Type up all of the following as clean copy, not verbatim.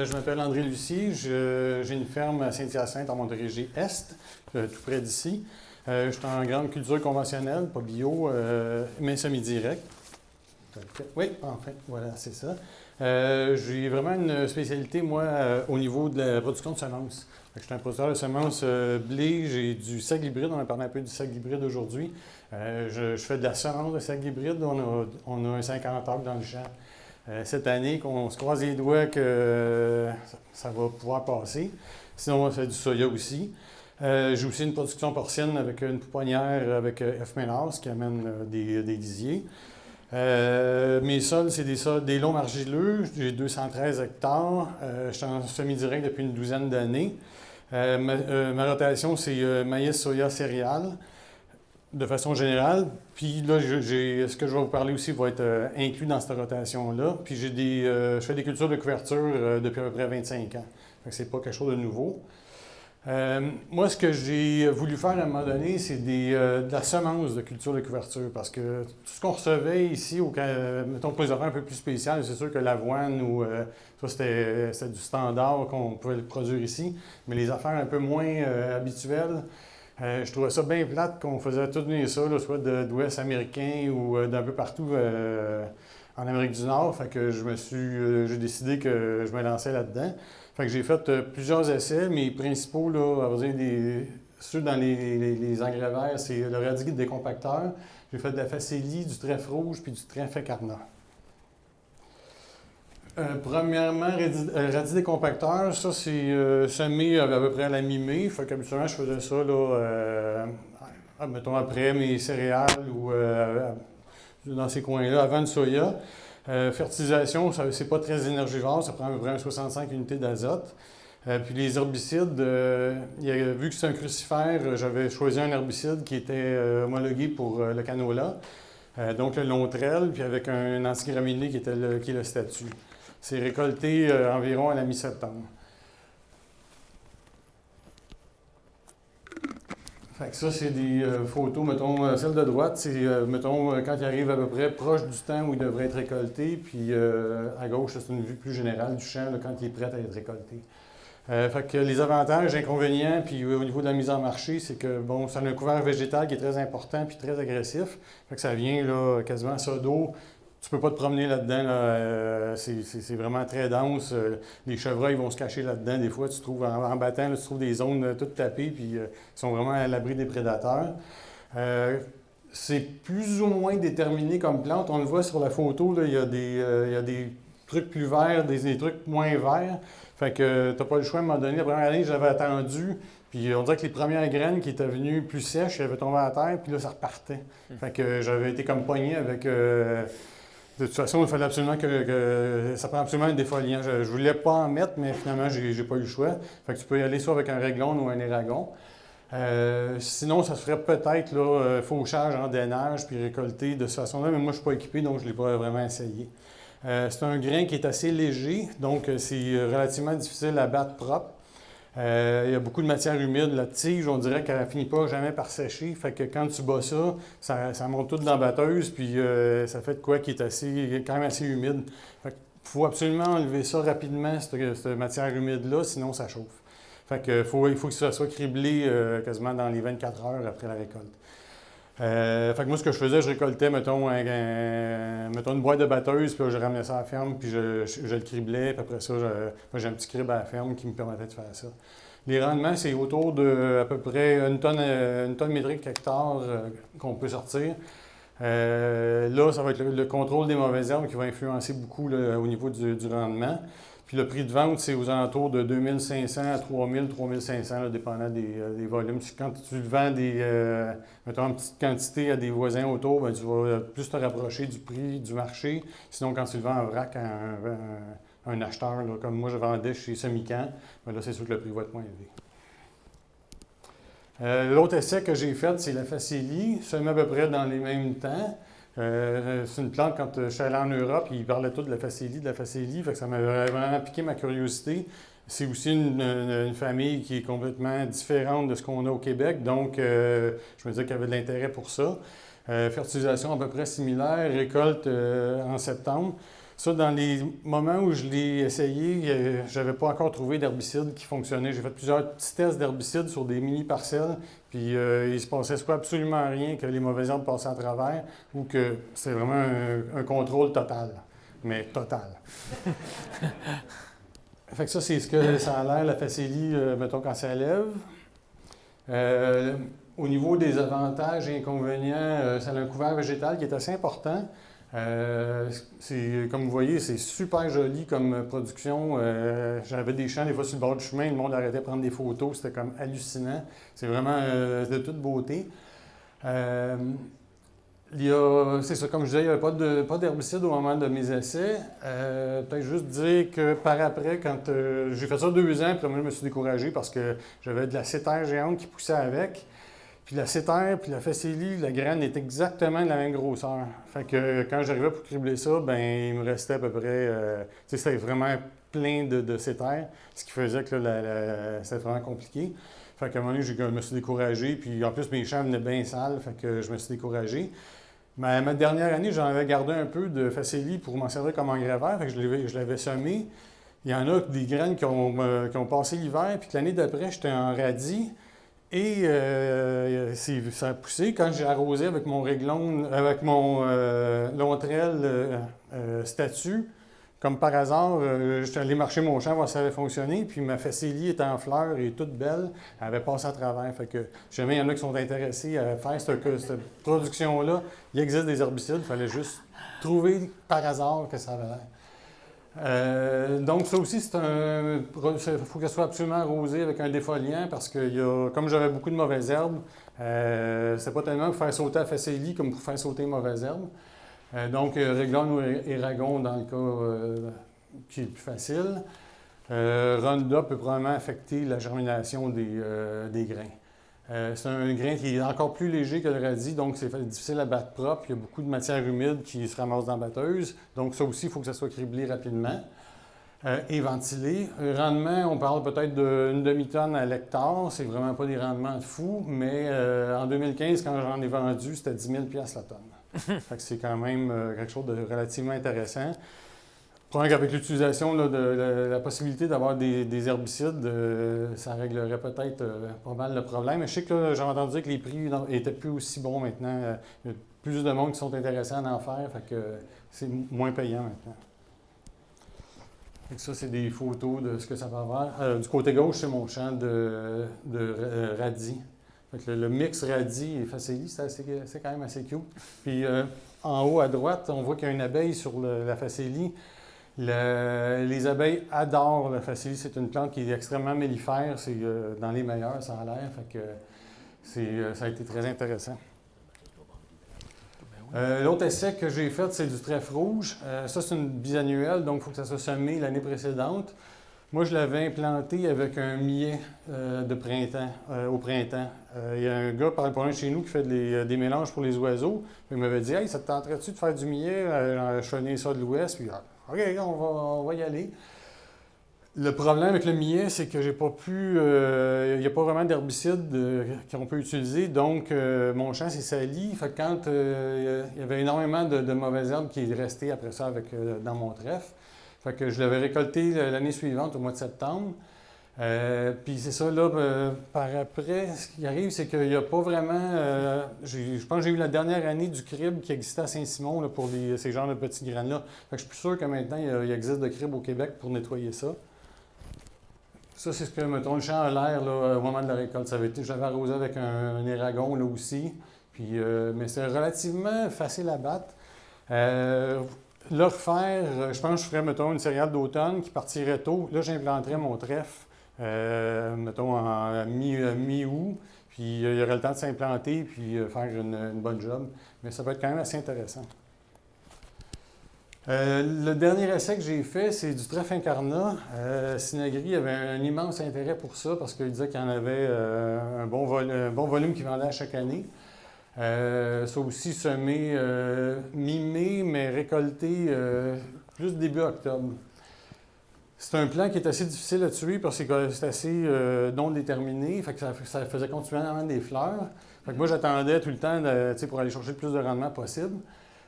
Je m'appelle André Lucie. J'ai une ferme à Saint-Hyacinthe, en Montérégie-Est, tout près d'ici. Je suis en grande culture conventionnelle, pas bio, mais semi-direct. Oui, enfin, voilà, c'est ça. J'ai vraiment une spécialité, moi, au niveau de la production de semences. Je suis un producteur de semences blé, j'ai du seigle hybride, on a parlé un peu du seigle hybride aujourd'hui. Je fais de la semence de seigle hybride, on a un 50 acres dans le champ. Cette année, qu'on se croise les doigts que ça va pouvoir passer. Sinon, on va faire du soya aussi. J'ai aussi une production porcine avec une pouponnière avec F. Ménard qui amène des lisiers. Mes sols, c'est des lots argileux. J'ai 213 hectares. Je suis en semi-direct depuis une douzaine d'années. Ma rotation, c'est maïs, soya, céréales, de façon générale. Puis là, ce que je vais vous parler aussi va être inclus dans cette rotation-là. Puis je fais des cultures de couverture depuis à peu près 25 ans. C'est pas quelque chose de nouveau. Moi, ce que j'ai voulu faire à un moment donné, c'est de la semence de culture de couverture. Parce que tout ce qu'on recevait ici, mettons pour les affaires un peu plus spéciales, c'est sûr que l'avoine ou ça, c'était du standard qu'on pouvait produire ici. Mais les affaires un peu moins habituelles, je trouvais ça bien plate qu'on faisait tout venir ça, là, soit d'Ouest américain ou d'un peu partout en Amérique du Nord. Fait que j'ai décidé que je me lançais là-dedans. Fait que j'ai fait plusieurs essais. Mes principaux, là, à vrai dire, ceux dans les engrais verts, c'est le radis décompacteur. J'ai fait de la facélie, du trèfle rouge puis du trèfle carnat. Premièrement, radis décompacteur, ça c'est semé à peu près à la mi-mai. Fait qu'habituellement, je faisais ça là, mettons après mes céréales ou dans ces coins-là, avant le soya. Fertilisation, c'est pas très énergivore, ça prend à peu près 65 unités d'azote. Puis les herbicides, vu que c'est un crucifère, j'avais choisi un herbicide qui était homologué pour le canola, donc le Lontrel, puis avec un antigraminé qui est le statut. C'est récolté environ à la mi-septembre. Fait que ça, c'est des photos, mettons, celle de droite, c'est, mettons, quand il arrive à peu près proche du temps où il devrait être récolté, puis à gauche, c'est une vue plus générale du champ, là, quand il est prêt à être récolté. Fait que les avantages, inconvénients, puis au niveau de la mise en marché, c'est que, bon, ça a un couvert végétal qui est très important puis très agressif. Fait que ça vient, là, quasiment ça d'eau. Tu peux pas te promener là-dedans, là, c'est vraiment très dense. Les chevreuils vont se cacher là-dedans. Des fois, tu trouves, en battant, là, tu trouves des zones toutes tapées, puis ils sont vraiment à l'abri des prédateurs. C'est plus ou moins déterminé comme plante. On le voit sur la photo, là, il y a des trucs plus verts, des trucs moins verts. Fait que tu n'as pas le choix à un moment donné. La première année, j'avais attendu, puis on dirait que les premières graines qui étaient venues plus sèches, elles avaient tombé à terre, puis là, ça repartait. Fait que j'avais été comme pogné avec... de toute façon, il fallait absolument que ça prend absolument un défoliant. Je ne voulais pas en mettre, mais finalement, j'ai pas eu le choix. Fait que tu peux y aller soit avec un réglone ou un éragon. Sinon, ça se ferait peut-être fauchage en drainage puis récolter de cette façon-là, mais moi, je ne suis pas équipé, donc je ne l'ai pas vraiment essayé. C'est un grain qui est assez léger, donc c'est relativement difficile à battre propre. Il y a beaucoup de matière humide. La tige, on dirait qu'elle ne finit pas jamais par sécher. Fait que quand tu bats ça monte tout dans la batteuse, puis ça fait de quoi qui est quand même assez humide. Fait qu'il faut absolument enlever ça rapidement, cette matière humide-là, sinon ça chauffe. Fait que il faut que ça soit criblé quasiment dans les 24 heures après la récolte. Fait que moi, ce que je faisais, je récoltais, mettons une boîte de batteuse, puis je ramenais ça à la ferme, puis je le criblais, puis après ça, moi, j'ai un petit crible à la ferme qui me permettait de faire ça. Les rendements, c'est autour de à peu près une tonne métrique hectare qu'on peut sortir. Là, ça va être le contrôle des mauvaises herbes qui va influencer beaucoup là, au niveau du rendement. Puis le prix de vente, c'est aux alentours de 2500 à 3000, 3500, là, dépendant des volumes. Quand tu vends mettons en petite quantité à des voisins autour, bien, tu vas plus te rapprocher du prix du marché. Sinon, quand tu le vends en vrac à un acheteur, là, comme moi, je vendais chez Semican, bien, là, c'est sûr que le prix va être moins élevé. L'autre essai que j'ai fait, c'est la facélie, semé à peu près dans les mêmes temps. C'est une plante, quand je suis allé en Europe, ils parlaient tous de la facélie, fait que ça m'a vraiment piqué ma curiosité. C'est aussi une famille qui est complètement différente de ce qu'on a au Québec, donc je me disais qu'il y avait de l'intérêt pour ça. Fertilisation à peu près similaire, récolte en septembre. Ça, dans les moments où je l'ai essayé, je n'avais pas encore trouvé d'herbicide qui fonctionnait. J'ai fait plusieurs petits tests d'herbicide sur des mini-parcelles, puis il se passait soit absolument rien, que les mauvaises herbes passaient à travers, ou que c'est vraiment un contrôle total. Mais total. Fait que ça, c'est ce que ça a l'air, la facélie, mettons, quand ça lève. Au niveau des avantages et inconvénients, ça a un couvert végétal qui est assez important. Comme vous voyez, c'est super joli comme production. J'avais des champs des fois sur le bord du chemin, le monde arrêtait de prendre des photos, c'était comme hallucinant. C'est vraiment de toute beauté. C'est ça, comme je disais, il n'y avait pas d'herbicide au moment de mes essais. Peut-être juste dire que par après, quand j'ai fait ça 2 ans, puis moi, je me suis découragé parce que j'avais de la sétaire géante qui poussait avec. Puis la sétaire, puis la facélie, la graine est exactement de la même grosseur. Fait que quand j'arrivais pour cribler ça, ben il me restait à peu près... c'était vraiment plein de sétaire, ce qui faisait que c'était vraiment compliqué. Fait qu'à un moment donné, je me suis découragé, puis en plus, mes champs venaient bien sales, fait que je me suis découragé. Mais ma dernière année, j'en avais gardé un peu de facélie pour m'en servir comme engrais, fait que je l'avais semé. Il y en a des graines qui ont passé l'hiver, puis que l'année d'après, j'étais en radis. Et ça a poussé. Quand j'ai arrosé avec mon réglone, avec mon Lontrel statut, comme par hasard, j'étais allé marcher mon champ, voir si ça avait fonctionné, puis ma facélie était en fleurs et toute belle, elle avait passé à travers. Fait que si jamais il y en a qui sont intéressés à faire cette production-là, il existe des herbicides, il fallait juste trouver par hasard que ça avait l'air. Donc ça aussi, il faut qu'elle soit absolument arrosée avec un défoliant parce que comme j'avais beaucoup de mauvaises herbes, c'est pas tellement pour faire sauter la facélie comme pour faire sauter les mauvaises herbes. Donc Réglone ou Eragon dans le cas qui est le plus facile. Roundup peut probablement affecter la germination des grains. C'est un grain qui est encore plus léger que le radis, donc c'est difficile à battre propre. Il y a beaucoup de matière humide qui se ramasse dans la batteuse. Donc ça aussi, il faut que ça soit criblé rapidement et ventilé. Rendement, on parle peut-être d'une demi-tonne à l'hectare. C'est vraiment pas des rendements de fous, mais en 2015, quand j'en ai vendu, c'était 10 000 $ la tonne. Fait que c'est quand même quelque chose de relativement intéressant. Avec l'utilisation de la possibilité d'avoir des herbicides, ça réglerait peut-être pas mal le problème. Mais je sais que j'ai entendu dire que les prix n'étaient plus aussi bons maintenant. Il y a plus de monde qui sont intéressés à en faire, fait que c'est moins payant maintenant. Fait que ça, c'est des photos de ce que ça va avoir. Du côté gauche, c'est mon champ de radis. Fait que le mix radis et facélie, c'est quand même assez cute. Puis en haut à droite, on voit qu'il y a une abeille sur la facélie. Les abeilles adorent la facélie. C'est une plante qui est extrêmement mellifère. C'est dans les meilleurs, ça a l'air. Fait que ça a été très intéressant. L'autre essai que j'ai fait, c'est du trèfle rouge. Ça, c'est une bisannuelle, donc il faut que ça soit semé l'année précédente. Moi, je l'avais implanté avec un millet de printemps, au printemps. Il y a un gars par loin de chez nous qui fait des mélanges pour les oiseaux. Il m'avait dit « Hey, ça te tenterait-tu de faire du millet? Je connais ça de l'Ouest. » Puis OK, on va y aller. Le problème avec le millet, c'est que j'ai pas pu... il n'y a pas vraiment d'herbicide qu'on peut utiliser, donc mon champ s'est sali. Fait que quand il y avait énormément de mauvaises herbes qui est resté après ça dans mon trèfle. Fait que je l'avais récolté l'année suivante, au mois de septembre. Puis c'est ça, là, par après, ce qui arrive, c'est qu'il n'y a pas vraiment... je pense que j'ai eu la dernière année du crible qui existait à Saint-Simon là, pour ces genres de petits grains-là. Fait que je suis plus sûr que maintenant, il existe de crible au Québec pour nettoyer ça. Ça, c'est ce que, mettons, le champ a l'air au moment de la récolte. J'avais arrosé avec un Eragon là aussi. Puis, mais c'est relativement facile à battre. Le refaire, je pense que je ferais, mettons, une céréale d'automne qui partirait tôt. Là, j'implanterais mon trèfle, mettons, en mi-août. Puis, il y aurait le temps de s'implanter puis faire une bonne job. Mais ça peut être quand même assez intéressant. Le dernier essai que j'ai fait, c'est du trèfle incarnat. Sinagri avait un immense intérêt pour ça parce qu'il disait qu'il y en avait un bon volume qu'il vendait à chaque année. Ça aussi semé mi-mai, mais récolté plus début octobre. C'est un plant qui est assez difficile à tuer parce que c'est assez non déterminé, fait que ça faisait continuellement des fleurs. Fait que moi, j'attendais tout le temps pour aller chercher le plus de rendement possible.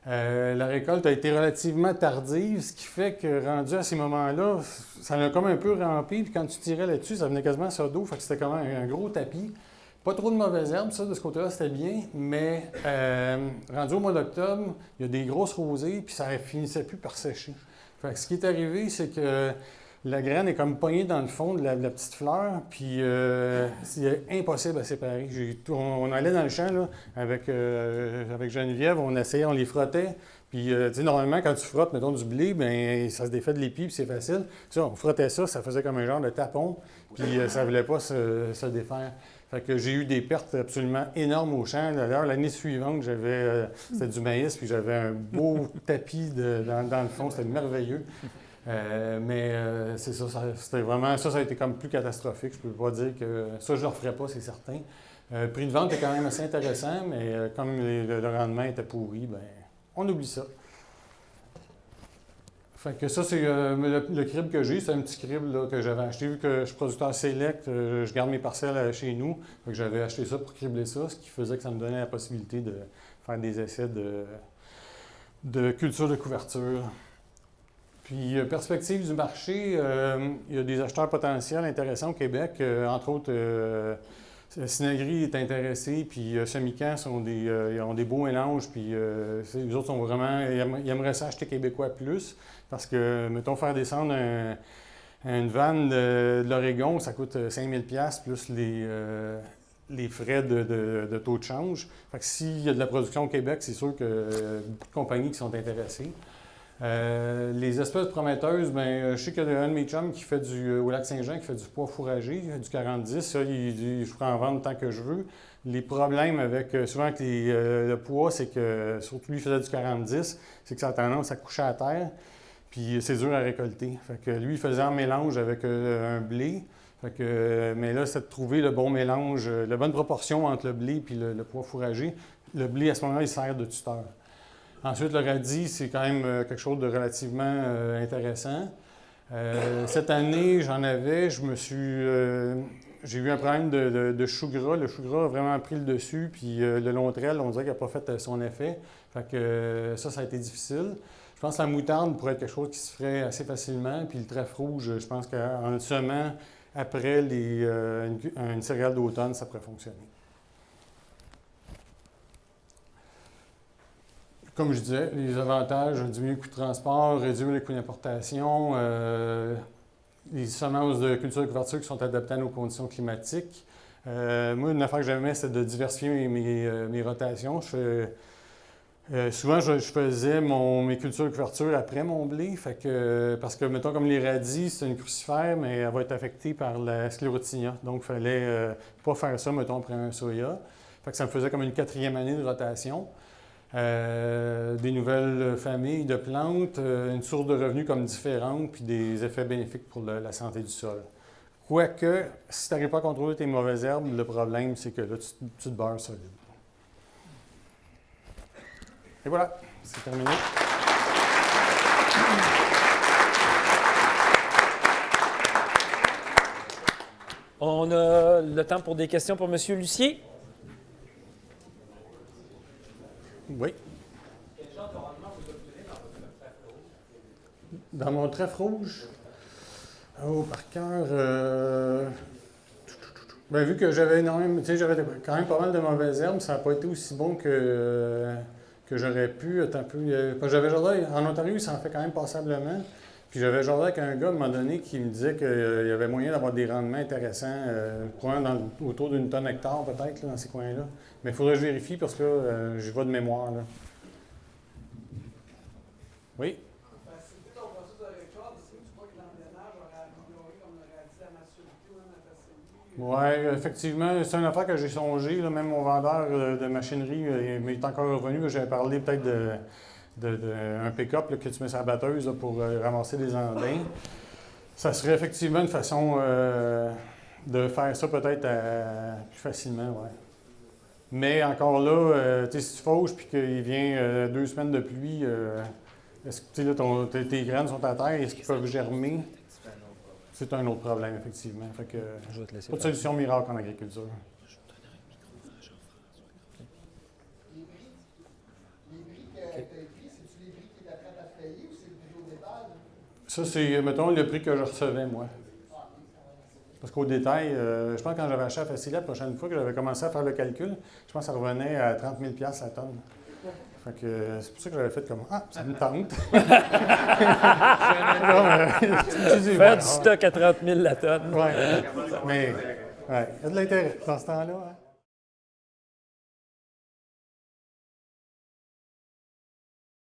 La récolte a été relativement tardive, ce qui fait que rendu à ces moments-là, ça a comme un peu rampé, puis quand tu tirais là-dessus, ça venait quasiment sur d'eau, fait que c'était comme un gros tapis. Pas trop de mauvaises herbes, ça, de ce côté-là, c'était bien, mais rendu au mois d'octobre, il y a des grosses rosées, puis ça finissait plus par sécher. Fait que ce qui est arrivé, c'est que la graine est comme pognée dans le fond de la petite fleur, puis c'est impossible à séparer. On allait dans le champ là, avec Geneviève, on essayait, on les frottait. Puis, tu sais, normalement, quand tu frottes, mettons, du blé, bien, ça se défait de l'épi, puis c'est facile. Tu sais, on frottait ça, ça faisait comme un genre de tapon, puis ça ne voulait pas se défaire. Fait que j'ai eu des pertes absolument énormes au champ. D'ailleurs, l'année suivante, c'était du maïs, puis j'avais un beau tapis dans le fond, c'était merveilleux. C'est ça, c'était vraiment, ça a été comme plus catastrophique. Je peux pas dire que ça, je ne le referais pas, c'est certain. Le prix de vente est quand même assez intéressant, mais comme le rendement était pourri, ben on oublie ça. Fait que ça, c'est le crible que j'ai. C'est un petit crible là, que j'avais acheté. Vu que je suis producteur select, je garde mes parcelles chez nous. Fait que j'avais acheté ça pour cribler ça, ce qui faisait que ça me donnait la possibilité de faire des essais de culture de couverture. Puis, perspective du marché, il y a des acheteurs potentiels intéressants au Québec. Entre autres, Synagri est intéressé, puis Semican ils ont des beaux mélanges, puis les autres sont vraiment, ils aimeraient ça acheter québécois plus, parce que, mettons, faire descendre une vanne de l'Oregon, ça coûte 5000$ plus les frais de taux de change. Fait que s'il y a de la production au Québec, c'est sûr qu'il y a beaucoup de compagnies qui sont intéressées. Les espèces prometteuses, bien, je sais qu'il y a un de mes chums qui fait au Lac-Saint-Jean, qui fait du pois fourragé, du 40-10. Ça, il dit, je pourrais en vendre tant que je veux. Les problèmes avec, souvent avec le pois, c'est que, surtout lui, il faisait du 40-10, c'est que ça a tendance à coucher à terre, puis c'est dur à récolter. Fait que lui, il faisait un mélange avec un blé. Fait que, mais là, c'est de trouver le bon mélange, la bonne proportion entre le blé et le pois fourragé. Le blé, à ce moment-là, il sert de tuteur. Ensuite, le radis, c'est quand même quelque chose de relativement intéressant. Cette année, j'ai eu un problème de chou gras. Le chou gras a vraiment pris le dessus, puis le Lontrel, on dirait qu'il n'a pas fait son effet. Fait que ça a été difficile. Je pense que la moutarde pourrait être quelque chose qui se ferait assez facilement. Puis le trèfle rouge, je pense qu'en le semant après une céréale d'automne, ça pourrait fonctionner. Comme je disais, les avantages, diminuer le coût de transport, réduire les coûts d'importation, les semences de culture de couverture qui sont adaptées à nos conditions climatiques. Moi, une affaire que j'aimais, c'était de diversifier mes rotations. Souvent, je faisais mes cultures de couverture après mon blé, parce que, mettons, comme les radis, c'est une crucifère, mais elle va être affectée par la sclérotinia. Donc, il ne fallait pas faire ça, mettons, après un soya. Fait que ça me faisait comme une 4e année de rotation. Des nouvelles familles de plantes, une source de revenus comme différente, puis des effets bénéfiques pour la santé du sol. Quoique, si tu n'arrives pas à contrôler tes mauvaises herbes, le problème, c'est que là, tu te beurres solide. Et voilà, c'est terminé. On a le temps pour des questions pour M. Lucier. Oui. Quel genre de rendement vous obtenez dans votre trèfle rouge? Dans mon trèfle rouge? Oh, par cœur. Bien, vu que j'avais quand même pas mal de mauvaises herbes, ça n'a pas été aussi bon que j'aurais pu. J'avais jardin en Ontario, ça en fait quand même passablement. Puis j'avais jardin avec un gars à un moment donné qui me disait qu'il y avait moyen d'avoir des rendements intéressants, autour d'une tonne hectare peut-être, là, dans ces coins-là. Mais il faudrait que je vérifie parce que là, je vais de mémoire. Là. Oui? Faciliter ton processus de récolte, est-ce que tu crois que l'emballage aurait amélioré comme le radis la maturité ou même la facilité? Oui, effectivement, c'est une affaire que j'ai songé. Là, même mon vendeur de machinerie m'est encore revenu. J'avais parlé peut-être d'un pick-up là, que tu mets sur la batteuse là, pour ramasser des andins. Ça serait effectivement une façon de faire ça peut-être plus facilement, ouais. Mais encore là, si tu fauches et qu'il vient 2 semaines de pluie, est-ce que là, tes graines sont à terre, est-ce qu'ils peuvent germer? C'est un autre problème, effectivement. Fait que, pas de solution miracle en agriculture. Les prix qui ont été Ça, c'est, mettons, le prix que je recevais, moi. Parce qu'au détail, je pense que quand j'avais acheté à Facilia, la prochaine fois que j'avais commencé à faire le calcul, je pense que ça revenait à 30 000 la tonne. Fait que c'est pour ça que j'avais fait comme « Ah, ça me tente! » Faire du stock à 30 000 la tonne. Oui, mais il y a de l'intérêt dans ce temps-là. Hein?